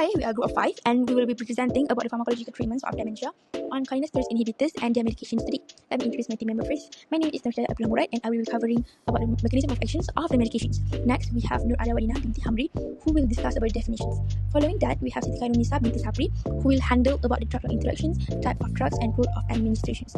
Hi, we are group of 5 and we will be presenting about the pharmacological treatments of dementia on cholinesterase inhibitors and their medication study. Let me introduce my team member first. My name is Nursyada Abdul Murad and I will be covering about the mechanism of actions of the medications. Next, we have Nur Adawadina binti Hamri who will discuss about the definitions. Following that, we have Siti Khairunisa binti Sabri who will handle about the drug interactions, type of drugs and route of administrations.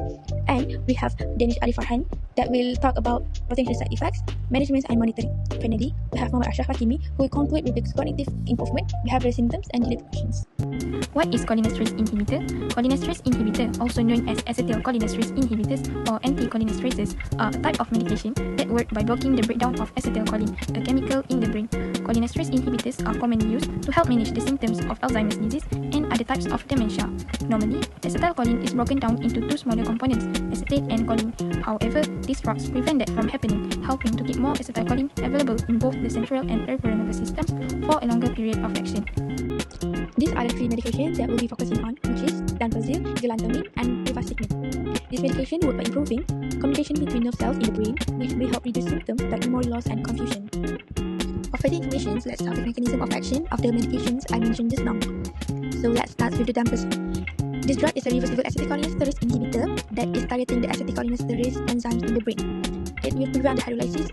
And we have Danish Ali Farhan that will talk about potential side effects, management and monitoring. Finally, we have Muhammad Ashraf Hakimi who will conclude with the cognitive improvement, behavioral symptoms and delay progressions. What is cholinesterase inhibitor? Cholinesterase inhibitor, also known as acetylcholinesterase inhibitors or anticholinesterases, are a type of medication that work by blocking the breakdown of acetylcholine, a chemical in the brain. Cholinesterase inhibitors are commonly used to help manage the symptoms of Alzheimer's disease and other types of dementia. Normally, acetylcholine is broken down into two smaller components, acetate and choline. However, these drugs prevent that from happening, helping to keep more acetylcholine available in both the central and peripheral nervous systems for a longer period of action. These are the three medications that we'll be focusing on, which is danvazil, galantamine, and rivastigmine. This medication work by improving communication between nerve cells in the brain, which may help reduce symptoms like memory loss and confusion. For further information, let's start with the mechanism of action of the medications I mentioned just now. So let's start with the danvazil. This drug is a reversible acetylcholinesterase inhibitor that is targeting the acetylcholinesterase enzymes in the brain. It will prevent the hydrolysis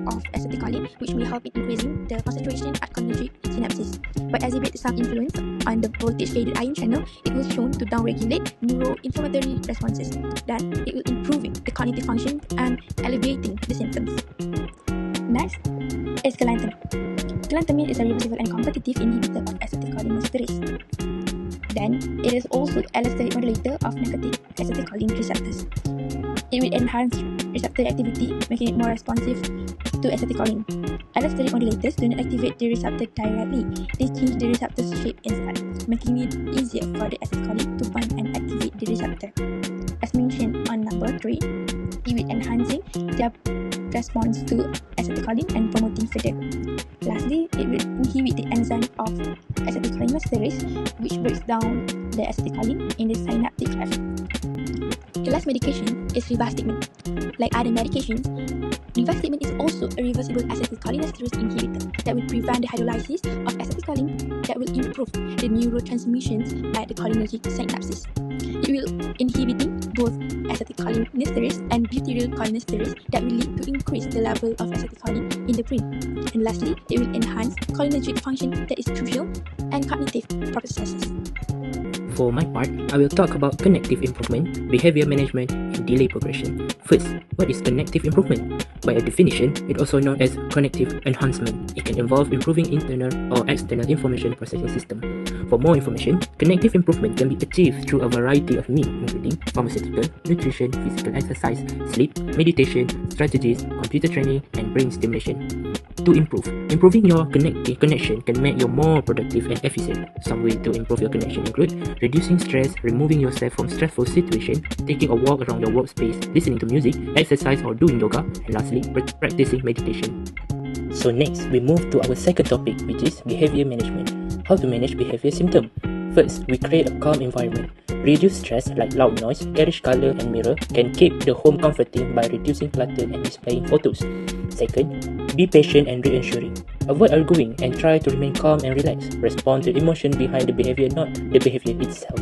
of acetylcholine, which may help in increasing the concentration at cholinergic synapses. By exhibit some influence on the voltage-gated ion channel, it will shown to downregulate neuroinflammatory responses. Then, it will improving the cognitive function and alleviating the symptoms. Next is galantamine. Galantamine is a reversible and competitive inhibitor of acetylcholinesterase. Then, it is also allosteric modulator of negative acetylcholine receptors. It will enhance receptor activity, making it more responsive to acetylcholine. Allosteric modulators do not activate the receptor directly. They change the receptor's shape instead, making it easier for the acetylcholine to bind and activate the receptor. As mentioned on number 3, it will enhancing their response to acetylcholine and promoting further. Lastly, it will inhibit the enzyme of acetylcholinesterase, which breaks down the acetylcholine in the synaptic cleft. The last medication is rivastigmine. Like other medications, rivastigmine is also a reversible acetylcholinesterase inhibitor that will prevent the hydrolysis of acetylcholine that will improve the neurotransmissions at the cholinergic synapses. It will inhibiting both acetylcholinesterase and butyrylcholinesterase that will lead to increase the level of acetylcholine in the brain. And lastly, it will enhance cholinergic function that is crucial and cognitive processes. For my part, I will talk about cognitive improvement, behavior management, and delay progression. First, what is cognitive improvement? By a definition, it also known as cognitive enhancement. It can involve improving internal or external information processing system. For more information, cognitive improvement can be achieved through a variety of means, including pharmaceutical, nutrition, physical exercise, sleep, meditation, strategies, computer training, and brain stimulation. To improve, improving your cognitive connection can make you more productive and efficient. Some ways to improve your connection include reducing stress, removing yourself from stressful situations, taking a walk around your workspace, listening to music, exercise or doing yoga, and lastly, practicing meditation. So next, we move to our second topic, which is behavior management. How to manage behavior symptoms. First, we create a calm environment. Reduce stress like loud noise, garish color and mirror can keep the home comforting by reducing clutter and displaying photos. Second, be patient and reassuring. Avoid arguing and try to remain calm and relaxed. Respond to the emotion behind the behavior, not the behavior itself.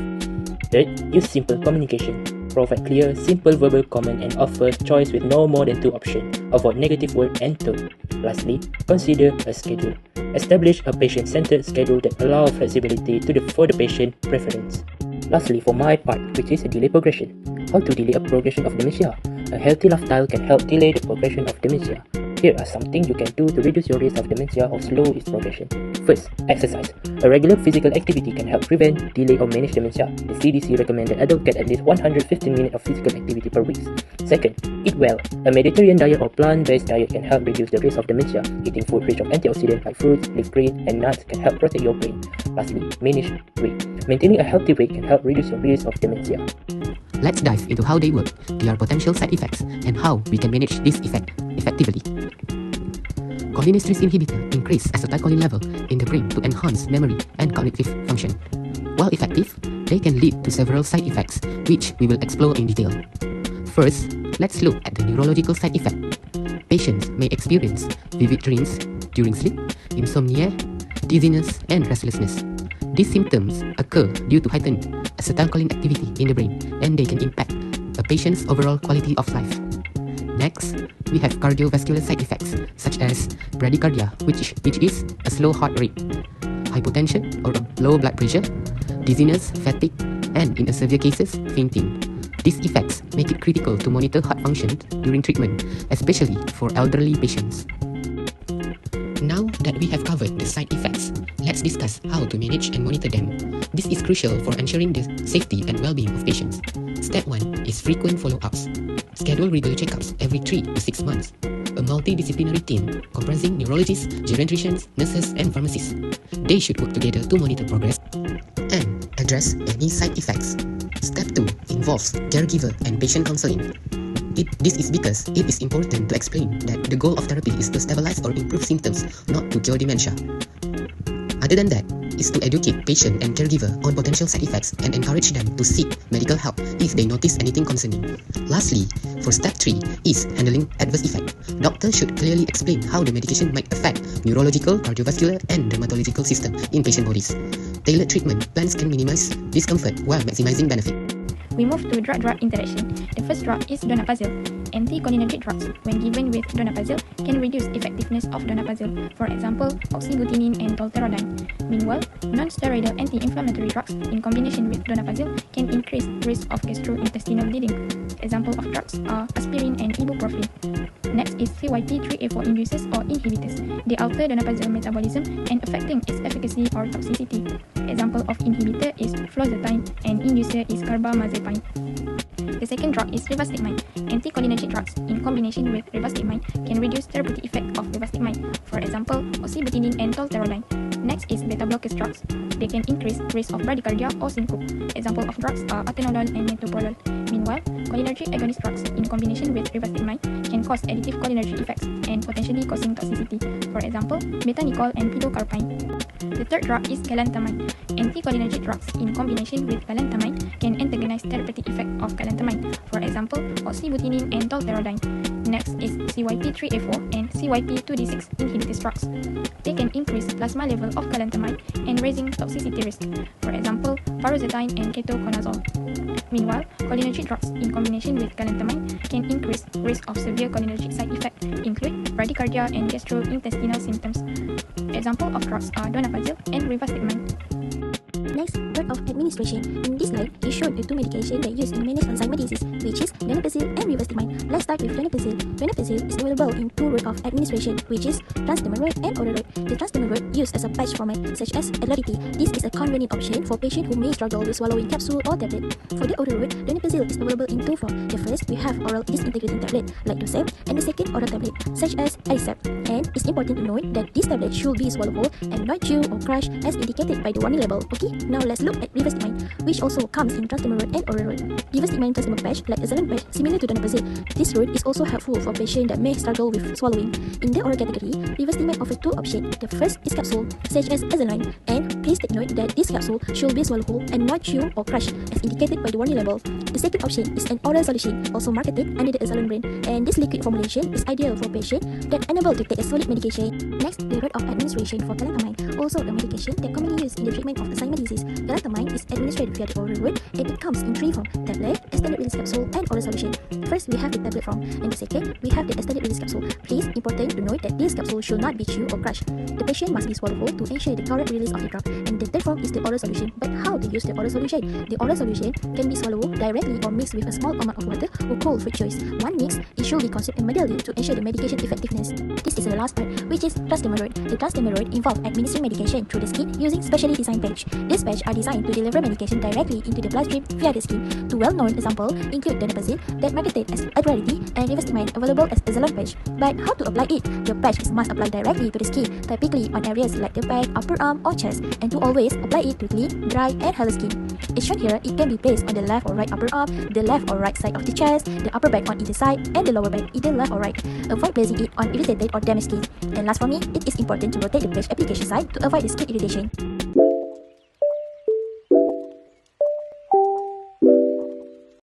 Third, use simple communication. Provide clear, simple verbal comment and offer choice with no more than 2 options. Avoid negative word and tone. Lastly, consider a schedule. Establish a patient-centered schedule that allows flexibility for the patient preference. Lastly, for my part, which is delay progression. How to delay a progression of dementia? A healthy lifestyle can help delay the progression of dementia. Here are some things you can do to reduce your risk of dementia or slow its progression. First, exercise. A regular physical activity can help prevent, delay or manage dementia. The CDC recommends that adults get at least 115 minutes of physical activity per week. Second, eat well. A Mediterranean diet or plant-based diet can help reduce the risk of dementia. Eating food rich of antioxidants like fruits, leaf green, and nuts can help protect your brain. Lastly, manage weight. Maintaining a healthy weight can help reduce your risk of dementia. Let's dive into how they work, their potential side effects, and how we can manage this effect effectively. Cholinesterase inhibitor increase acetylcholine level in the brain to enhance memory and cognitive function. While effective, they can lead to several side effects, which we will explore in detail. First, let's look at the neurological side effect. Patients may experience vivid dreams during sleep, insomnia, dizziness, and restlessness. These symptoms occur due to heightened acetylcholine activity in the brain, and they can impact a patient's overall quality of life. Next, we have cardiovascular side effects such as bradycardia, which is a slow heart rate, hypotension or low blood pressure, dizziness, fatigue, and in severe cases, fainting. These effects make it critical to monitor heart function during treatment, especially for elderly patients. Now that we have covered the side effects, let's discuss how to manage and monitor them. This is crucial for ensuring the safety and well-being of patients. Step 1 is frequent follow-ups. Schedule regular checkups every 3 to 6 months. A multidisciplinary team comprising neurologists, geriatricians, nurses, and pharmacists. They should work together to monitor progress and address any side effects. Step 2 involves caregiver and patient counseling. This is because it is important to explain that the goal of therapy is to stabilize or improve symptoms, not to cure dementia. Other than that, is to educate patient and caregiver on potential side effects and encourage them to seek medical help if they notice anything concerning. Lastly, for step 3 is handling adverse effect. Doctors should clearly explain how the medication might affect neurological, cardiovascular, and dermatological system in patient bodies. Tailored treatment plans can minimize discomfort while maximizing benefit. We move to drug-drug interaction. The first drug is donepezil. Anticholinergic drugs, when given with donepezil, can reduce effectiveness of donepezil, for example, oxybutynin and tolterodine. Meanwhile, non-steroidal anti-inflammatory drugs, in combination with donepezil, can increase risk of gastrointestinal bleeding. Example of drugs are aspirin and ibuprofen. Next is CYP3A4 inducers or inhibitors. They alter donepezil metabolism and affecting its efficacy or toxicity. Example of inhibitor is fluoxetine and inducer is carbamazepine. The second drug is rivastigmine. Anticholinergic drugs, in combination with rivastigmine, can reduce therapeutic effect of rivastigmine, for example, oxybutynin and tolterodine. Next is beta-blockers drugs. They can increase risk of bradycardia or syncope. Example of drugs are atenolol and metoprolol. Meanwhile, cholinergic agonist drugs, in combination with rivastigmine, can cause additive cholinergic effects and potentially causing toxicity, for example, beta-nicol and pilocarpine. The third drug is galantamine. Anticholinergic drugs, in combination with galantamine, can antagonize therapeutic effect of galantamine, for example, oxybutynin and tolterodine. Next is CYP3A4 and CYP2D6 inhibitors drugs. They can increase plasma level of galantamine and raising toxicity risk, for example, paroxetine and ketoconazole. Meanwhile, cholinergic drugs, in combination with galantamine, can increase risk of severe cholinergic side effects, include bradycardia and gastrointestinal symptoms. Example of drugs are donepezil and rivastigmine. Next, route of administration. In this slide, is shown the two medications that used in manage Alzheimer's disease, which is donepezil and rivastigmine. Let's start with donepezil. Donepezil is available in two routes of administration, which is transdermal route and oral route. The transdermal route used as a patch format, such as Adlarity. This is a convenient option for patients who may struggle with swallowing capsule or tablet. For the oral route, donepezil is available in two forms. The first, we have oral disintegrating tablet, like Docep, and the second, oral tablet, such as Adicep. And it's important to note that this tablet should be swallowed whole and not chew or crush as indicated by the warning label. Okay, now let's look at rivastigmine, which also comes in transdermal route and oral route. Rivastigmine transdermal patch, like a xylem patch, similar to donepezil. This route is also helpful for patients that may struggle with swallowing. In the oral category, rivastigmine offers two options. The first is capsule, such as Azaline, and please take note that this capsule should be swallowed whole and not chew or crush as indicated by the warning label. The second option is an oral solution, also marketed under the Azaline brand, and this liquid formulation is ideal for patients that are unable to take a solid medication. Next, the route of administration for galantamine, also a medication that commonly used in the treatment of Alzheimer's disease. Galantamine is administered via the oral route, and it comes in three forms: tablet, extended release capsule, and oral solution. First, we have the tablet form, and the second, we have the extended release capsule. Please, important to note that this capsule should not be chewed or crushed. The patient must be swallowed whole to ensure the correct release of the drug. And the third form is the oral solution. But how to use the oral solution? The oral solution can be swallowed directly or mixed with a small amount of water or cold fruit juice. One mix, it should be consumed immediately to ensure the medication effectiveness. This is the last part, which is transdermal route. The transdermal route involves administering medication through the skin using specially designed patch. These patches are designed to deliver medication directly into the bloodstream via the skin. Two well-known examples include donepezil, that marketed as Adlarity, and rivastigmine, available as Azaline patch. But how to apply it? The patch is must apply directly to the skin, typically on areas like the back, upper arm, or chest, and to always apply it to clean, dry, and healthy skin. As shown here, it can be placed on the left or right upper arm, the left or right side of the chest, the upper back on either side, and the lower back either left or right. Avoid placing it on irritated or damaged skin. And last for me, it is important to rotate the patch application site to avoid the skin irritation.